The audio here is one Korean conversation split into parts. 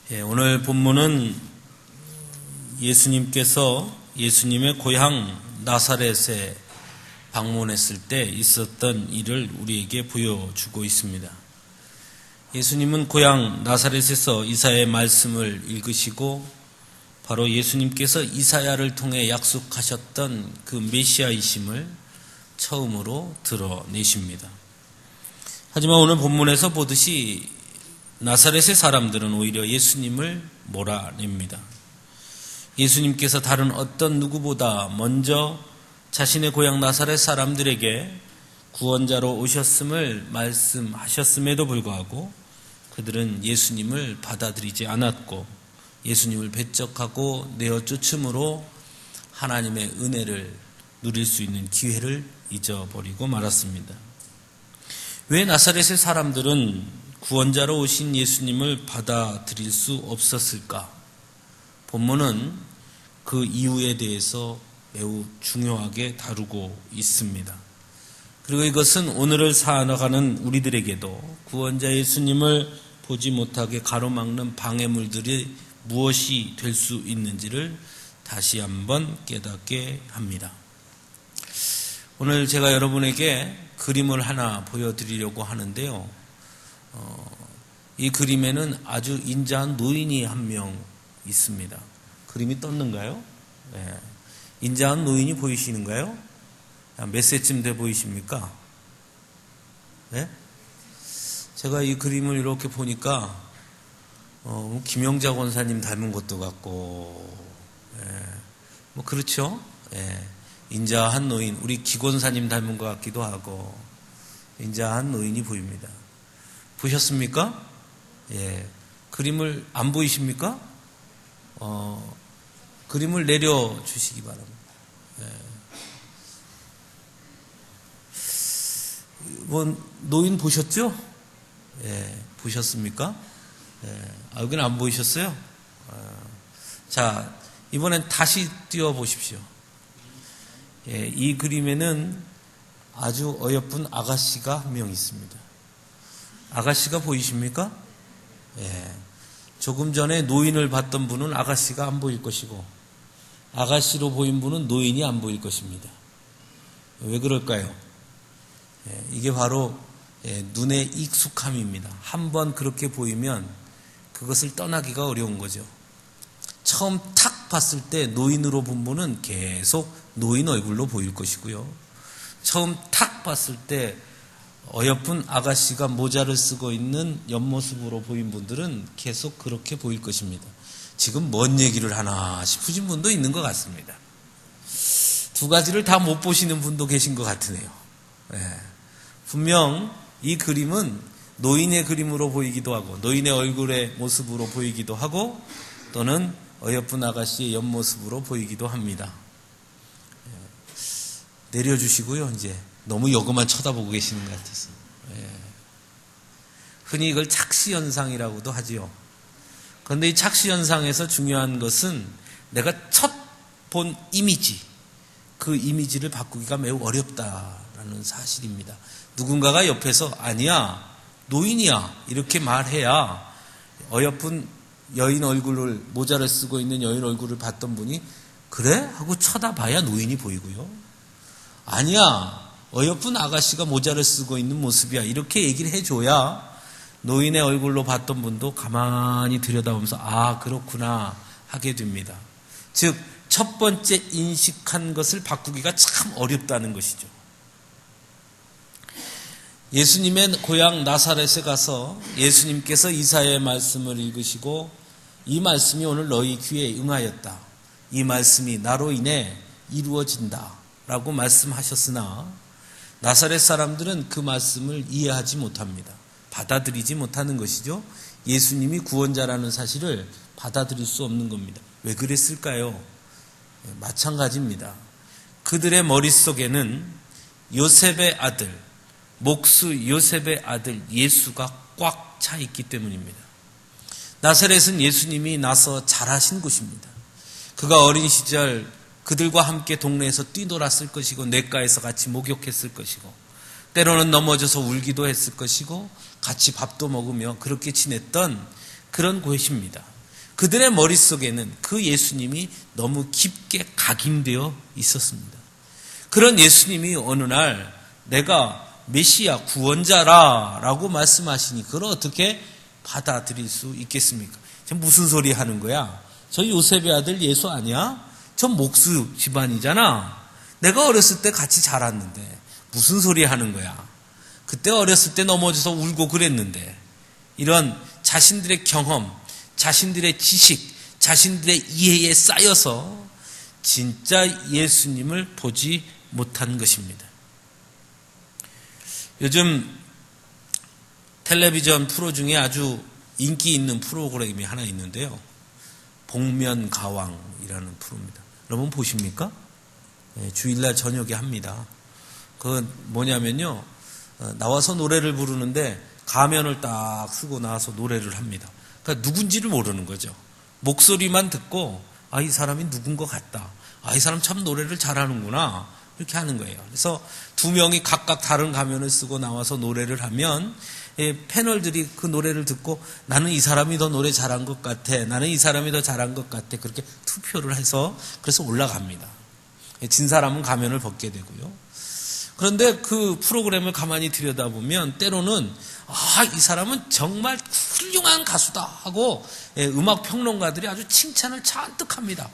오늘 본문은 예수님께서 예수님의 고향 나사렛에 방문했을 때 있었던 일을 우리에게 보여주고 있습니다. 예수님은 고향 나사렛에서 이사야의 말씀을 읽으시고 바로 예수님께서 이사야를 통해 약속하셨던 그 메시아이심을 처음으로 드러내십니다. 하지만 오늘 본문에서 보듯이 나사렛의 사람들은 오히려 예수님을 몰아냅니다. 예수님께서 다른 어떤 누구보다 먼저 자신의 고향 나사렛 사람들에게 구원자로 오셨음을 말씀하셨음에도 불구하고 그들은 예수님을 받아들이지 않았고 예수님을 배척하고 내어쫓음으로 하나님의 은혜를 누릴 수 있는 기회를 잊어버리고 말았습니다. 왜 나사렛의 사람들은 구원자로 오신 예수님을 받아들일 수 없었을까? 본문은 그 이유에 대해서 매우 중요하게 다루고 있습니다. 그리고 이것은 오늘을 살아가는 우리들에게도 구원자 예수님을 보지 못하게 가로막는 방해물들이 무엇이 될 수 있는지를 다시 한번 깨닫게 합니다. 오늘 제가 여러분에게 그림을 하나 보여드리려고 하는데요. 이 그림에는 아주 인자한 노인이 한 명 있습니다. 그림이 떴는가요? 네. 인자한 노인이 보이시는가요? 몇 세쯤 돼 보이십니까? 네? 제가 이 그림을 이렇게 보니까 김영자 권사님 닮은 것도 같고, 뭐 그렇죠? 인자한 노인, 우리 기권사님 닮은 것 같기도 하고, 인자한 노인이 보입니다. 보셨습니까? 그림을 안 보이십니까? 그림을 내려주시기 바랍니다. 노인 보셨죠? 보셨습니까? 여기는 안 보이셨어요? 자, 이번엔 다시 띄워보십시오. 이 그림에는 아주 어여쁜 아가씨가 한 명 있습니다. 아가씨가 보이십니까? 조금 전에 노인을 봤던 분은 아가씨가 안 보일 것이고 아가씨로 보인 분은 노인이 안 보일 것입니다. 왜 그럴까요? 이게 바로 눈의 익숙함입니다. 한번 그렇게 보이면 그것을 떠나기가 어려운 거죠. 처음 탁 봤을 때 노인으로 본 분은 계속 노인 얼굴로 보일 것이고요. 처음 탁 봤을 때 어여쁜 아가씨가 모자를 쓰고 있는 옆모습으로 보인 분들은 계속 그렇게 보일 것입니다. 지금 뭔 얘기를 하나 싶으신 분도 있는 것 같습니다. 두 가지를 다 못 보시는 분도 계신 것 같으네요. 분명 이 그림은 노인의 그림으로 보이기도 하고 노인의 얼굴의 모습으로 보이기도 하고 또는 어여쁜 아가씨의 옆모습으로 보이기도 합니다. 내려주시고요. 이제 너무 요것만 쳐다보고 계시는 것 같아서. 흔히 이걸 착시현상이라고도 하지요. 그런데 이 착시현상에서 중요한 것은 내가 첫 본 이미지, 그 이미지를 바꾸기가 매우 어렵다라는 사실입니다. 누군가가 옆에서 아니야, 노인이야 이렇게 말해야 어여쁜 여인 얼굴을 모자를 쓰고 있는 여인 얼굴을 봤던 분이 그래? 하고 쳐다봐야 노인이 보이고요. 아니야, 어여쁜 아가씨가 모자를 쓰고 있는 모습이야 이렇게 얘기를 해줘야 노인의 얼굴로 봤던 분도 가만히 들여다보면서 아 그렇구나 하게 됩니다. 즉 첫 번째 인식한 것을 바꾸기가 참 어렵다는 것이죠. 예수님의 고향 나사렛에 가서 예수님께서 이사야의 말씀을 읽으시고 이 말씀이 오늘 너희 귀에 응하였다. 이 말씀이 나로 인해 이루어진다 라고 말씀하셨으나 나사렛 사람들은 그 말씀을 이해하지 못합니다. 받아들이지 못하는 것이죠. 예수님이 구원자라는 사실을 받아들일 수 없는 겁니다. 왜 그랬을까요? 마찬가지입니다. 그들의 머릿속에는 요셉의 아들, 목수 요셉의 아들 예수가 꽉 차 있기 때문입니다. 나사렛은 예수님이 나서 자라신 곳입니다. 그가 어린 시절 그들과 함께 동네에서 뛰놀았을 것이고 냇가에서 같이 목욕했을 것이고 때로는 넘어져서 울기도 했을 것이고 같이 밥도 먹으며 그렇게 지냈던 그런 곳입니다. 그들의 머릿속에는 그 예수님이 너무 깊게 각인되어 있었습니다. 그런 예수님이 어느 날 내가 메시아 구원자라라고 말씀하시니 그걸 어떻게 받아들일 수 있겠습니까? 무슨 소리 하는 거야? 저 요셉의 아들 예수 아니야? 저 목수 집안이잖아. 내가 어렸을 때 같이 자랐는데 무슨 소리 하는 거야? 그때 어렸을 때 넘어져서 울고 그랬는데. 이런 자신들의 경험, 자신들의 지식, 자신들의 이해에 쌓여서 진짜 예수님을 보지 못한 것입니다. 요즘 텔레비전 프로 중에 아주 인기 있는 프로그램이 하나 있는데요. 복면가왕이라는 프로입니다. 여러분 보십니까? 네, 주일날 저녁에 합니다. 그건 뭐냐면요. 나와서 노래를 부르는데 가면을 딱 쓰고 나와서 노래를 합니다. 그러니까 누군지를 모르는 거죠. 목소리만 듣고 이 사람이 누군 것 같다. 이 사람 참 노래를 잘하는구나. 이렇게 하는 거예요. 그래서 두 명이 각각 다른 가면을 쓰고 나와서 노래를 하면 패널들이 그 노래를 듣고 나는 이 사람이 더 노래 잘한 것 같아. 나는 이 사람이 더 잘한 것 같아. 그렇게 투표를 해서 그래서 올라갑니다. 진 사람은 가면을 벗게 되고요. 그런데 그 프로그램을 가만히 들여다보면 때로는 이 사람은 정말 훌륭한 가수다 하고 음악 평론가들이 아주 칭찬을 잔뜩 합니다.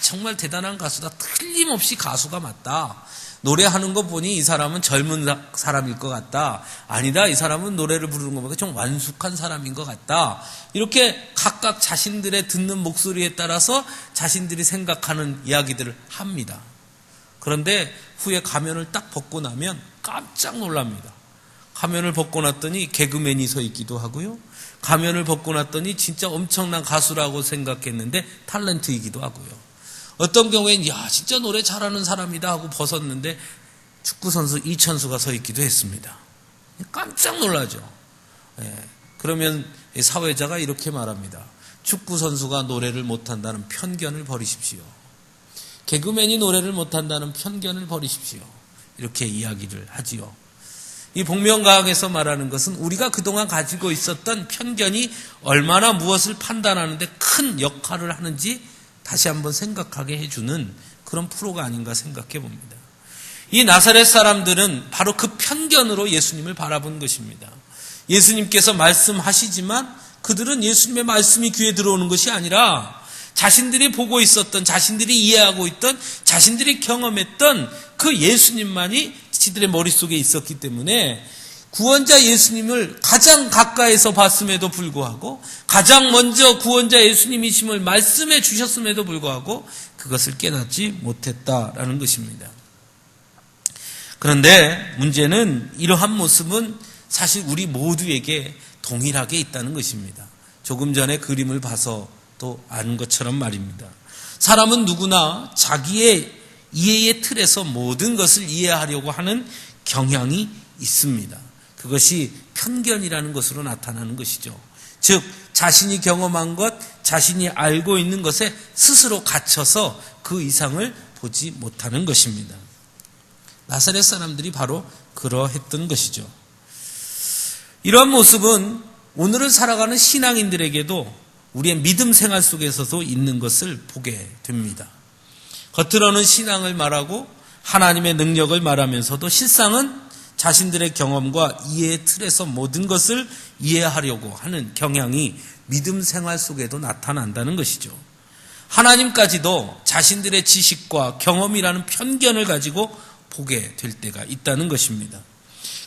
정말 대단한 가수다. 틀림없이 가수가 맞다. 노래하는 거 보니 이 사람은 젊은 사람일 것 같다. 아니다. 이 사람은 노래를 부르는 거 보니까 좀 완숙한 사람인 것 같다. 이렇게 각각 자신들의 듣는 목소리에 따라서 자신들이 생각하는 이야기들을 합니다. 그런데 후에 가면을 딱 벗고 나면 깜짝 놀랍니다. 가면을 벗고 났더니 개그맨이 서 있기도 하고요. 가면을 벗고 났더니 진짜 엄청난 가수라고 생각했는데 탤런트이기도 하고요. 어떤 경우엔 진짜 노래 잘하는 사람이다 하고 벗었는데 축구선수 이천수가 서 있기도 했습니다. 깜짝 놀라죠. 그러면 사회자가 이렇게 말합니다. 축구선수가 노래를 못한다는 편견을 버리십시오. 개그맨이 노래를 못한다는 편견을 버리십시오. 이렇게 이야기를 하지요. 이 복면가왕에서 말하는 것은 우리가 그동안 가지고 있었던 편견이 얼마나 무엇을 판단하는 데 큰 역할을 하는지 다시 한번 생각하게 해주는 그런 프로가 아닌가 생각해 봅니다. 이 나사렛 사람들은 바로 그 편견으로 예수님을 바라본 것입니다. 예수님께서 말씀하시지만 그들은 예수님의 말씀이 귀에 들어오는 것이 아니라 자신들이 보고 있었던, 자신들이 이해하고 있던, 자신들이 경험했던 그 예수님만이 지들의 머릿속에 있었기 때문에 구원자 예수님을 가장 가까이서 봤음에도 불구하고 가장 먼저 구원자 예수님이심을 말씀해 주셨음에도 불구하고 그것을 깨닫지 못했다라는 것입니다. 그런데 문제는 이러한 모습은 사실 우리 모두에게 동일하게 있다는 것입니다. 조금 전에 그림을 봐서 또 아는 것처럼 말입니다. 사람은 누구나 자기의 이해의 틀에서 모든 것을 이해하려고 하는 경향이 있습니다. 그것이 편견이라는 것으로 나타나는 것이죠. 즉 자신이 경험한 것, 자신이 알고 있는 것에 스스로 갇혀서 그 이상을 보지 못하는 것입니다. 나사렛 사람들이 바로 그러했던 것이죠. 이러한 모습은 오늘을 살아가는 신앙인들에게도 우리의 믿음 생활 속에서도 있는 것을 보게 됩니다. 겉으로는 신앙을 말하고 하나님의 능력을 말하면서도 실상은 자신들의 경험과 이해의 틀에서 모든 것을 이해하려고 하는 경향이 믿음 생활 속에도 나타난다는 것이죠. 하나님까지도 자신들의 지식과 경험이라는 편견을 가지고 보게 될 때가 있다는 것입니다.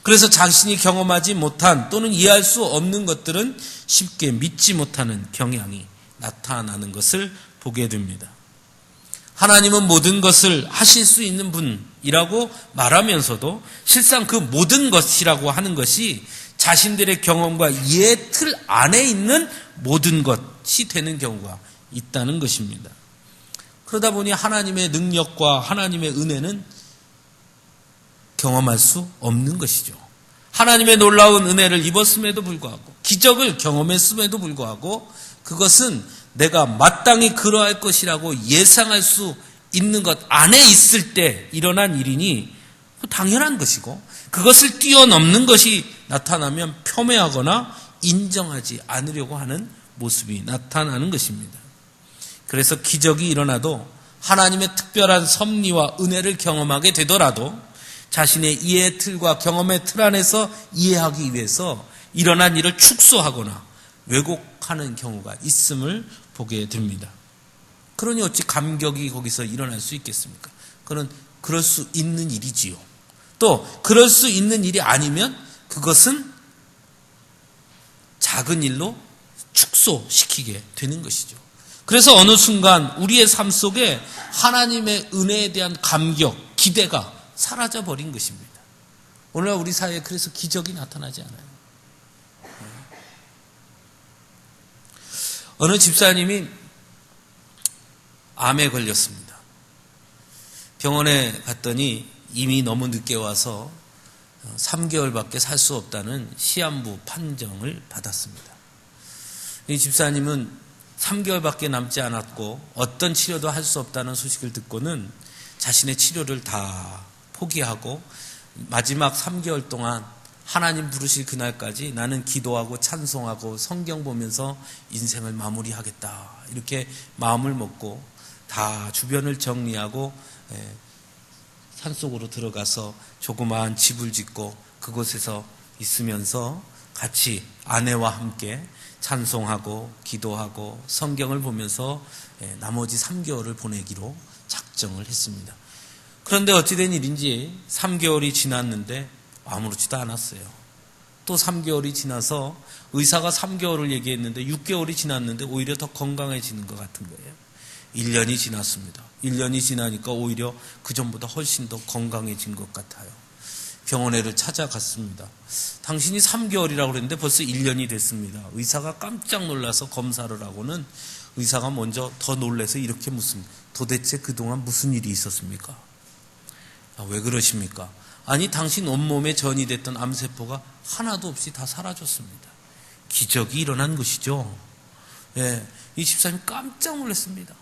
그래서 자신이 경험하지 못한 또는 이해할 수 없는 것들은 쉽게 믿지 못하는 경향이 나타나는 것을 보게 됩니다. 하나님은 모든 것을 하실 수 있는 분이라고 말하면서도 실상 그 모든 것이라고 하는 것이 자신들의 경험과 이해의 틀 안에 있는 모든 것이 되는 경우가 있다는 것입니다. 그러다 보니 하나님의 능력과 하나님의 은혜는 경험할 수 없는 것이죠. 하나님의 놀라운 은혜를 입었음에도 불구하고 기적을 경험했음에도 불구하고 그것은 내가 마땅히 그러할 것이라고 예상할 수 있는 것 안에 있을 때 일어난 일이니 당연한 것이고 그것을 뛰어넘는 것이 나타나면 폄훼하거나 인정하지 않으려고 하는 모습이 나타나는 것입니다. 그래서 기적이 일어나도 하나님의 특별한 섭리와 은혜를 경험하게 되더라도 자신의 이해의 틀과 경험의 틀 안에서 이해하기 위해서 일어난 일을 축소하거나 왜곡하는 경우가 있음을 보게 됩니다. 그러니 어찌 감격이 거기서 일어날 수 있겠습니까? 그건 그럴 수 있는 일이지요. 또 그럴 수 있는 일이 아니면 그것은 작은 일로 축소시키게 되는 것이죠. 그래서 어느 순간 우리의 삶 속에 하나님의 은혜에 대한 감격, 기대가 사라져 버린 것입니다. 오늘날 우리 사회에 그래서 기적이 나타나지 않아요. 어느 집사님이 암에 걸렸습니다. 병원에 갔더니 이미 너무 늦게 와서 3개월밖에 살 수 없다는 시한부 판정을 받았습니다. 이 집사님은 3개월밖에 남지 않았고 어떤 치료도 할 수 없다는 소식을 듣고는 자신의 치료를 다 포기하고 마지막 3개월 동안 하나님 부르실 그날까지 나는 기도하고 찬송하고 성경 보면서 인생을 마무리하겠다. 이렇게 마음을 먹고 다 주변을 정리하고 산속으로 들어가서 조그마한 집을 짓고 그곳에서 있으면서 같이 아내와 함께 찬송하고 기도하고 성경을 보면서 나머지 3개월을 보내기로 작정을 했습니다. 그런데 어찌된 일인지 3개월이 지났는데 아무렇지도 않았어요. 또 3개월이 지나서 의사가 3개월을 얘기했는데 6개월이 지났는데 오히려 더 건강해지는 것 같은 거예요. 1년이 지났습니다. 1년이 지나니까 오히려 그전보다 훨씬 더 건강해진 것 같아요. 병원에를 찾아갔습니다. 당신이 3개월이라고 그랬는데 벌써 1년이 됐습니다. 의사가 깜짝 놀라서 검사를 하고는 의사가 먼저 더 놀라서 이렇게 묻습니다. 도대체 그동안 무슨 일이 있었습니까? 왜 그러십니까? 아니 당신 온몸에 전이 됐던 암세포가 하나도 없이 다 사라졌습니다. 기적이 일어난 것이죠. 예, 이 집사님 깜짝 놀랐습니다.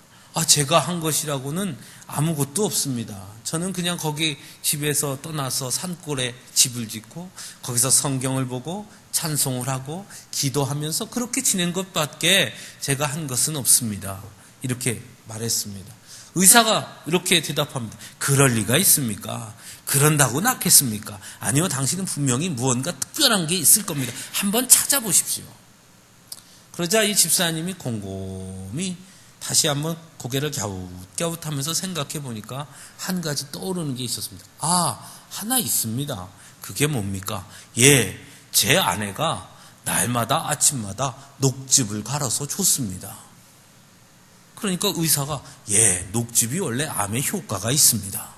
제가 한 것이라고는 아무것도 없습니다. 저는 그냥 거기 집에서 떠나서 산골에 집을 짓고 거기서 성경을 보고 찬송을 하고 기도하면서 그렇게 지낸 것밖에 제가 한 것은 없습니다. 이렇게 말했습니다. 의사가 이렇게 대답합니다. 그럴 리가 있습니까? 그런다고 낫겠습니까? 아니요, 당신은 분명히 무언가 특별한 게 있을 겁니다. 한번 찾아보십시오. 그러자 이 집사님이 곰곰이 다시 한번 고개를 갸웃갸웃하면서 생각해 보니까 한 가지 떠오르는 게 있었습니다. 하나 있습니다. 그게 뭡니까? 제 아내가 날마다 아침마다 녹즙을 갈아서 줬습니다. 그러니까 의사가 녹즙이 원래 암에 효과가 있습니다.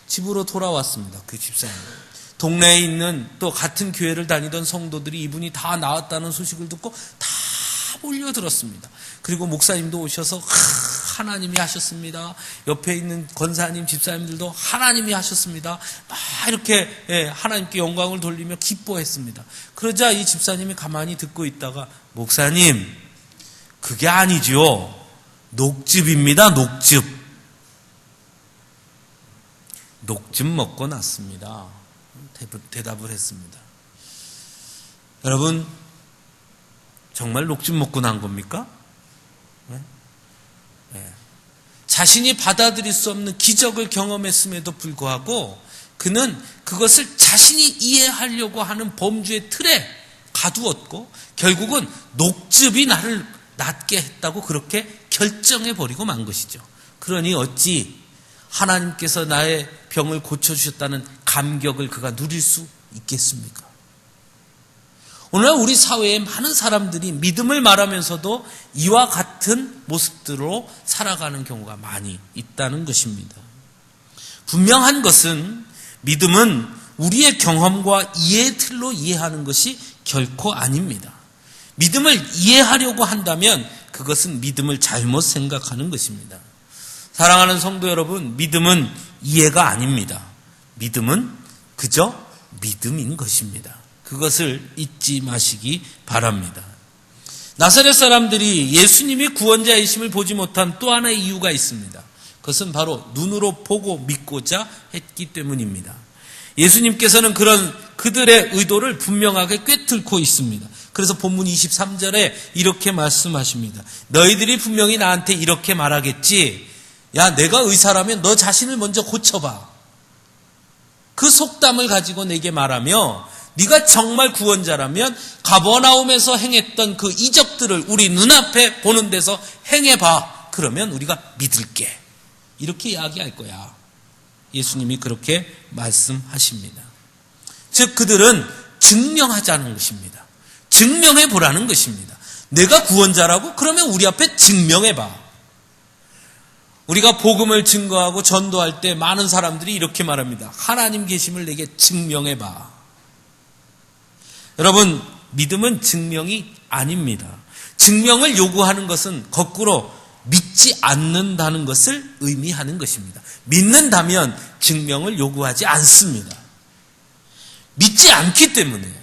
집으로 돌아왔습니다. 그 집사님. 동네에 있는 또 같은 교회를 다니던 성도들이 이분이 다 나았다는 소식을 듣고 다 몰려들었습니다. 그리고 목사님도 오셔서 하나님이 하셨습니다. 옆에 있는 권사님, 집사님들도 하나님이 하셨습니다. 막 이렇게 하나님께 영광을 돌리며 기뻐했습니다. 그러자 이 집사님이 가만히 듣고 있다가 목사님, 그게 아니죠. 녹즙입니다. 녹즙. 녹즙 먹고 났습니다. 대답을 했습니다. 여러분, 정말 녹즙 먹고 난 겁니까? 네. 자신이 받아들일 수 없는 기적을 경험했음에도 불구하고 그는 그것을 자신이 이해하려고 하는 범주의 틀에 가두었고 결국은 녹즙이 나를 낫게 했다고 그렇게 결정해버리고 만 것이죠. 그러니 어찌 하나님께서 나의 병을 고쳐주셨다는 감격을 그가 누릴 수 있겠습니까? 오늘날 우리 사회에 많은 사람들이 믿음을 말하면서도 이와 같은 모습들로 살아가는 경우가 많이 있다는 것입니다. 분명한 것은 믿음은 우리의 경험과 이해의 틀로 이해하는 것이 결코 아닙니다. 믿음을 이해하려고 한다면 그것은 믿음을 잘못 생각하는 것입니다. 사랑하는 성도 여러분, 믿음은 이해가 아닙니다. 믿음은 그저 믿음인 것입니다. 그것을 잊지 마시기 바랍니다. 나사렛 사람들이 예수님이 구원자이심을 보지 못한 또 하나의 이유가 있습니다. 그것은 바로 눈으로 보고 믿고자 했기 때문입니다. 예수님께서는 그런 그들의 의도를 분명하게 꿰뚫고 있습니다. 그래서 본문 23절에 이렇게 말씀하십니다. 너희들이 분명히 나한테 이렇게 말하겠지. 야, 내가 의사라면 너 자신을 먼저 고쳐봐. 그 속담을 가지고 내게 말하며 네가 정말 구원자라면 가버나움에서 행했던 그 이적들을 우리 눈앞에 보는 데서 행해봐. 그러면 우리가 믿을게. 이렇게 이야기할 거야. 예수님이 그렇게 말씀하십니다. 즉 그들은 증명하자는 것입니다. 증명해 보라는 것입니다. 내가 구원자라고? 그러면 우리 앞에 증명해 봐. 우리가 복음을 증거하고 전도할 때 많은 사람들이 이렇게 말합니다. 하나님 계심을 내게 증명해 봐. 여러분, 믿음은 증명이 아닙니다. 증명을 요구하는 것은 거꾸로 믿지 않는다는 것을 의미하는 것입니다. 믿는다면 증명을 요구하지 않습니다. 믿지 않기 때문에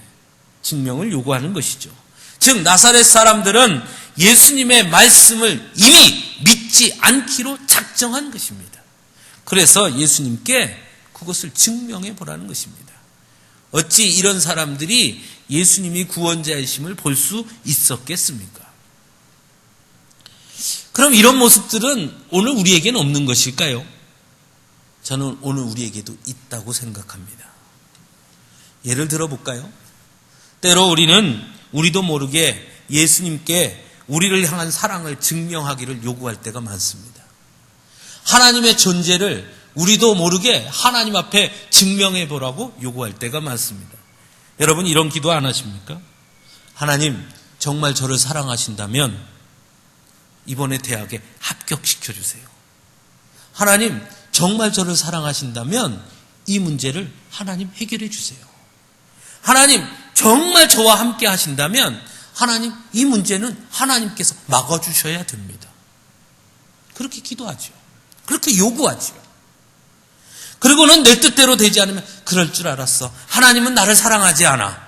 증명을 요구하는 것이죠. 즉 나사렛 사람들은 예수님의 말씀을 이미 믿지 않기로 작정한 것입니다. 그래서 예수님께 그것을 증명해 보라는 것입니다. 어찌 이런 사람들이 예수님이 구원자이심을 볼 수 있었겠습니까? 그럼 이런 모습들은 오늘 우리에게는 없는 것일까요? 저는 오늘 우리에게도 있다고 생각합니다. 예를 들어볼까요? 때로 우리도 모르게 예수님께 우리를 향한 사랑을 증명하기를 요구할 때가 많습니다. 하나님의 존재를 우리도 모르게 하나님 앞에 증명해 보라고 요구할 때가 많습니다. 여러분 이런 기도 안 하십니까? 하나님 정말 저를 사랑하신다면 이번에 대학에 합격시켜주세요. 하나님 정말 저를 사랑하신다면 이 문제를 하나님 해결해 주세요. 하나님 정말 저와 함께 하신다면 하나님 이 문제는 하나님께서 막아주셔야 됩니다. 그렇게 기도하죠. 그렇게 요구하죠. 그리고는 내 뜻대로 되지 않으면 그럴 줄 알았어. 하나님은 나를 사랑하지 않아.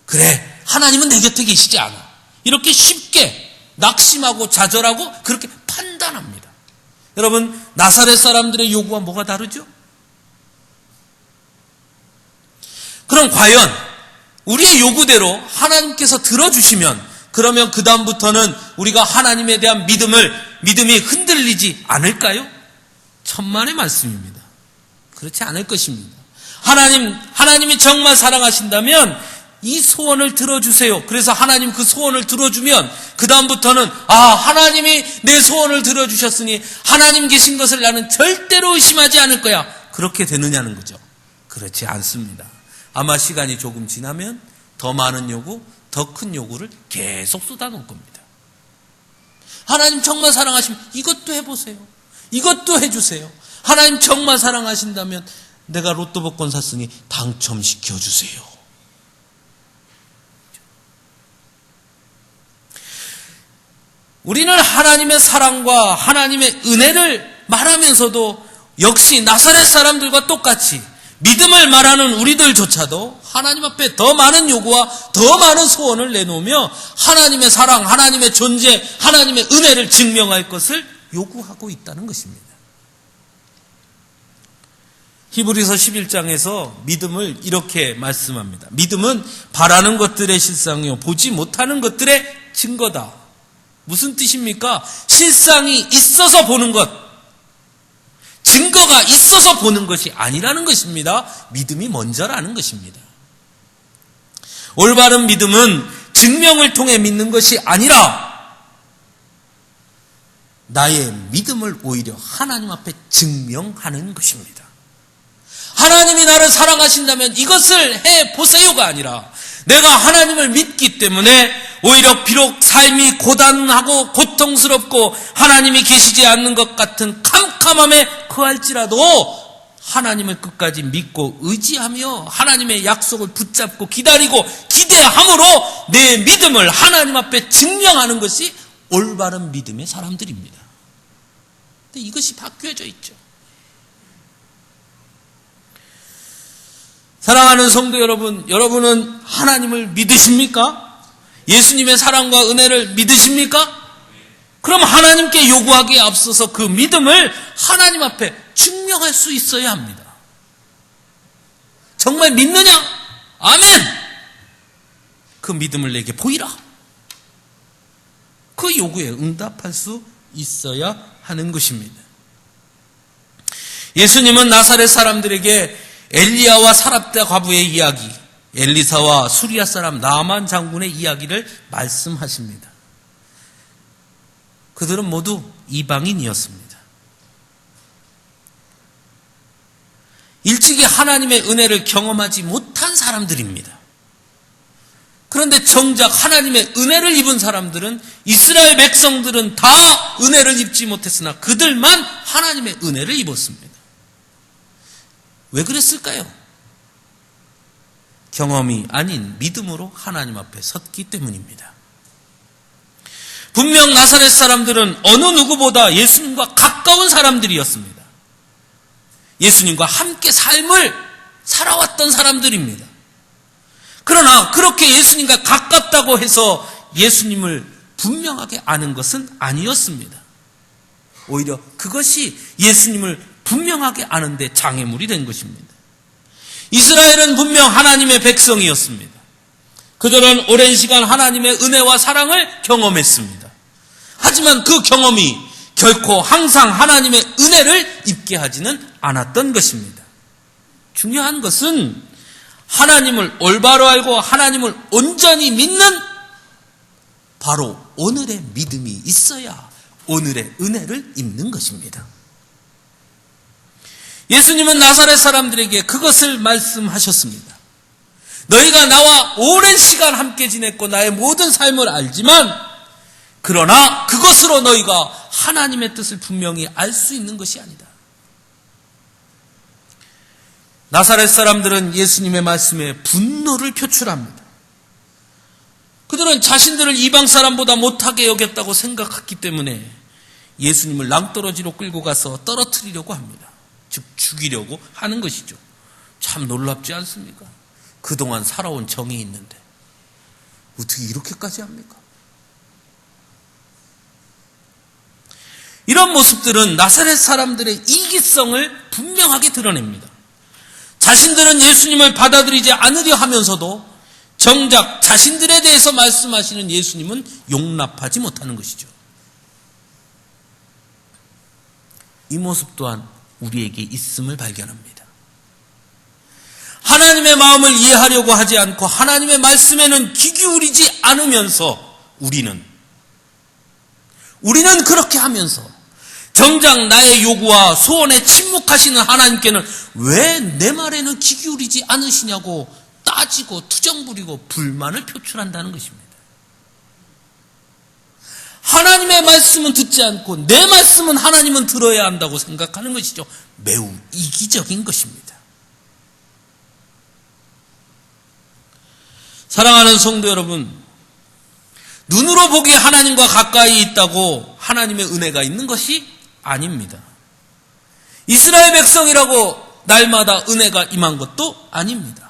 그래, 하나님은 내 곁에 계시지 않아. 이렇게 쉽게 낙심하고 좌절하고 그렇게 판단합니다. 여러분 나사렛 사람들의 요구와 뭐가 다르죠? 그럼 과연 우리의 요구대로 하나님께서 들어주시면 그러면 그 다음부터는 우리가 하나님에 대한 믿음이 흔들리지 않을까요? 천만의 말씀입니다. 그렇지 않을 것입니다. 하나님이 정말 사랑하신다면 이 소원을 들어주세요. 그래서 하나님 그 소원을 들어주면 그 다음부터는 하나님이 내 소원을 들어주셨으니 하나님 계신 것을 나는 절대로 의심하지 않을 거야. 그렇게 되느냐는 거죠. 그렇지 않습니다. 아마 시간이 조금 지나면 더 많은 요구, 더 큰 요구를 계속 쏟아놓을 겁니다. 하나님 정말 사랑하시면 이것도 해보세요. 이것도 해주세요. 하나님 정말 사랑하신다면 내가 로또 복권 샀으니 당첨시켜주세요. 우리는 하나님의 사랑과 하나님의 은혜를 말하면서도 역시 나사렛 사람들과 똑같이 믿음을 말하는 우리들조차도 하나님 앞에 더 많은 요구와 더 많은 소원을 내놓으며 하나님의 사랑, 하나님의 존재, 하나님의 은혜를 증명할 것을 요구하고 있다는 것입니다. 히브리서 11장에서 믿음을 이렇게 말씀합니다. 믿음은 바라는 것들의 실상이요 보지 못하는 것들의 증거다. 무슨 뜻입니까? 실상이 있어서 보는 것, 증거가 있어서 보는 것이 아니라는 것입니다. 믿음이 먼저라는 것입니다. 올바른 믿음은 증명을 통해 믿는 것이 아니라 나의 믿음을 오히려 하나님 앞에 증명하는 것입니다. 하나님이 나를 사랑하신다면 이것을 해보세요가 아니라 내가 하나님을 믿기 때문에 오히려 비록 삶이 고단하고 고통스럽고 하나님이 계시지 않는 것 같은 캄캄함에 거할지라도 하나님을 끝까지 믿고 의지하며 하나님의 약속을 붙잡고 기다리고 기대함으로 내 믿음을 하나님 앞에 증명하는 것이 올바른 믿음의 사람들입니다. 근데 이것이 바뀌어져 있죠. 사랑하는 성도 여러분, 여러분은 하나님을 믿으십니까? 예수님의 사랑과 은혜를 믿으십니까? 그럼 하나님께 요구하기에 앞서서 그 믿음을 하나님 앞에 증명할 수 있어야 합니다. 정말 믿느냐? 아멘! 그 믿음을 내게 보이라. 그 요구에 응답할 수 있어야 하는 것입니다. 예수님은 나사렛 사람들에게 엘리야와 사랍다 과부의 이야기, 엘리사와 수리아 사람 나만 장군의 이야기를 말씀하십니다. 그들은 모두 이방인이었습니다. 일찍이 하나님의 은혜를 경험하지 못한 사람들입니다. 그런데 정작 하나님의 은혜를 입은 사람들은, 이스라엘 백성들은 다 은혜를 입지 못했으나 그들만 하나님의 은혜를 입었습니다. 왜 그랬을까요? 경험이 아닌 믿음으로 하나님 앞에 섰기 때문입니다. 분명 나사렛 사람들은 어느 누구보다 예수님과 가까운 사람들이었습니다. 예수님과 함께 삶을 살아왔던 사람들입니다. 그러나 그렇게 예수님과 가깝다고 해서 예수님을 분명하게 아는 것은 아니었습니다. 오히려 그것이 예수님을 분명하게 아는데 장애물이 된 것입니다. 이스라엘은 분명 하나님의 백성이었습니다. 그들은 오랜 시간 하나님의 은혜와 사랑을 경험했습니다. 하지만 그 경험이 결코 항상 하나님의 은혜를 입게 하지는 않았던 것입니다. 중요한 것은 하나님을 올바로 알고 하나님을 온전히 믿는 바로 오늘의 믿음이 있어야 오늘의 은혜를 입는 것입니다. 예수님은 나사렛 사람들에게 그것을 말씀하셨습니다. 너희가 나와 오랜 시간 함께 지냈고 나의 모든 삶을 알지만, 그러나 그것으로 너희가 하나님의 뜻을 분명히 알 수 있는 것이 아니다. 나사렛 사람들은 예수님의 말씀에 분노를 표출합니다. 그들은 자신들을 이방 사람보다 못하게 여겼다고 생각했기 때문에 예수님을 낭떠러지로 끌고 가서 떨어뜨리려고 합니다. 즉 죽이려고 하는 것이죠. 참 놀랍지 않습니까? 그동안 살아온 정이 있는데 어떻게 이렇게까지 합니까? 이런 모습들은 나사렛 사람들의 이기성을 분명하게 드러냅니다. 자신들은 예수님을 받아들이지 않으려 하면서도 정작 자신들에 대해서 말씀하시는 예수님은 용납하지 못하는 것이죠. 이 모습 또한 우리에게 있음을 발견합니다. 하나님의 마음을 이해하려고 하지 않고 하나님의 말씀에는 귀 기울이지 않으면서 우리는 그렇게 하면서 정작 나의 요구와 소원에 침묵하시는 하나님께는 왜 내 말에는 귀 기울이지 않으시냐고 따지고 투정 부리고 불만을 표출한다는 것입니다. 하나님의 말씀은 듣지 않고 내 말씀은 하나님은 들어야 한다고 생각하는 것이죠. 매우 이기적인 것입니다. 사랑하는 성도 여러분, 눈으로 보기에 하나님과 가까이 있다고 하나님의 은혜가 있는 것이 아닙니다. 이스라엘 백성이라고 날마다 은혜가 임한 것도 아닙니다.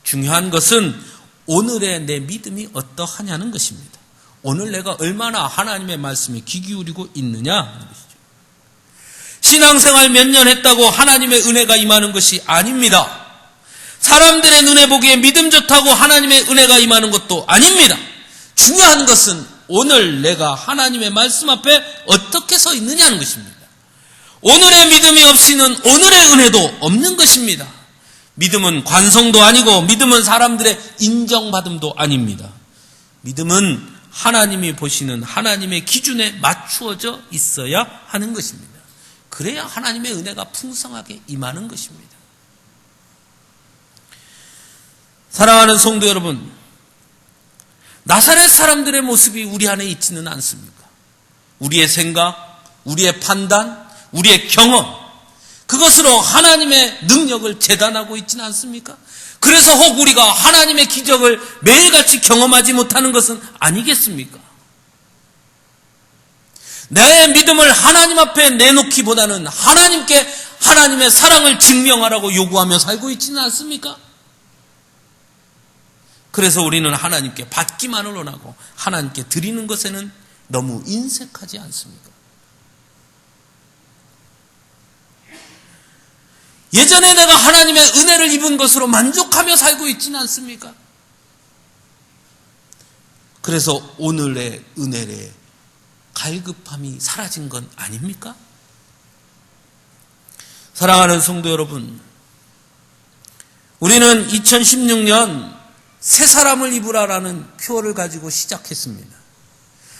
중요한 것은 오늘의 내 믿음이 어떠하냐는 것입니다. 오늘 내가 얼마나 하나님의 말씀에 귀 기울이고 있느냐 하는 것이죠. 신앙생활 몇 년 했다고 하나님의 은혜가 임하는 것이 아닙니다. 사람들의 눈에 보기에 믿음 좋다고 하나님의 은혜가 임하는 것도 아닙니다. 중요한 것은 오늘 내가 하나님의 말씀 앞에 어떻게 서 있느냐는 것입니다. 오늘의 믿음이 없이는 오늘의 은혜도 없는 것입니다. 믿음은 관성도 아니고 믿음은 사람들의 인정받음도 아닙니다. 믿음은 하나님이 보시는 하나님의 기준에 맞추어져 있어야 하는 것입니다. 그래야 하나님의 은혜가 풍성하게 임하는 것입니다. 사랑하는 성도 여러분, 나사렛 사람들의 모습이 우리 안에 있지는 않습니까? 우리의 생각, 우리의 판단, 우리의 경험, 그것으로 하나님의 능력을 재단하고 있지는 않습니까? 그래서 혹 우리가 하나님의 기적을 매일같이 경험하지 못하는 것은 아니겠습니까? 내 믿음을 하나님 앞에 내놓기보다는 하나님께 하나님의 사랑을 증명하라고 요구하며 살고 있지는 않습니까? 그래서 우리는 하나님께 받기만을 원하고 하나님께 드리는 것에는 너무 인색하지 않습니까? 예전에 내가 하나님의 은혜를 입은 것으로 만족하며 살고 있지는 않습니까? 그래서 오늘의 은혜의 갈급함이 사라진 건 아닙니까? 사랑하는 성도 여러분, 우리는 2016년 새 사람을 입으라라는 표어를 가지고 시작했습니다.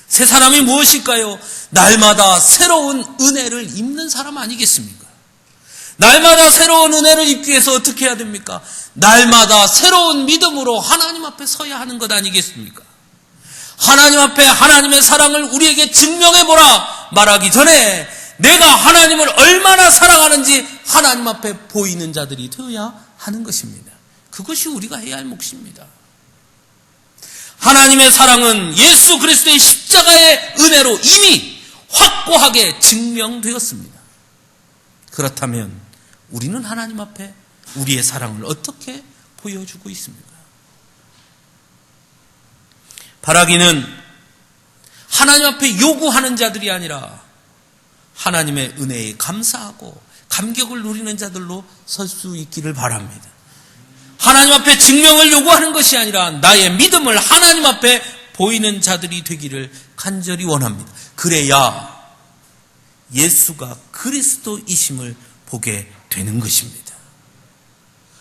새 사람이 무엇일까요? 날마다 새로운 은혜를 입는 사람 아니겠습니까? 날마다 새로운 은혜를 입기 위해서 어떻게 해야 됩니까? 날마다 새로운 믿음으로 하나님 앞에 서야 하는 것 아니겠습니까? 하나님 앞에 하나님의 사랑을 우리에게 증명해보라 말하기 전에 내가 하나님을 얼마나 사랑하는지 하나님 앞에 보이는 자들이 되어야 하는 것입니다. 그것이 우리가 해야 할 몫입니다. 하나님의 사랑은 예수 그리스도의 십자가의 은혜로 이미 확고하게 증명되었습니다. 그렇다면 우리는 하나님 앞에 우리의 사랑을 어떻게 보여주고 있습니까? 바라기는 하나님 앞에 요구하는 자들이 아니라 하나님의 은혜에 감사하고 감격을 누리는 자들로 설 수 있기를 바랍니다. 하나님 앞에 증명을 요구하는 것이 아니라 나의 믿음을 하나님 앞에 보이는 자들이 되기를 간절히 원합니다. 그래야 예수가 그리스도이심을 보게 되는 것입니다.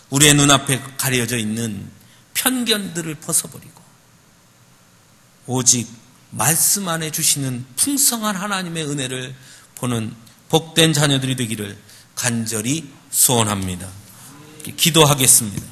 우리의 눈앞에 가려져 있는 편견들을 벗어버리고 오직 말씀 안에 주시는 풍성한 하나님의 은혜를 보는 복된 자녀들이 되기를 간절히 소원합니다. 기도하겠습니다.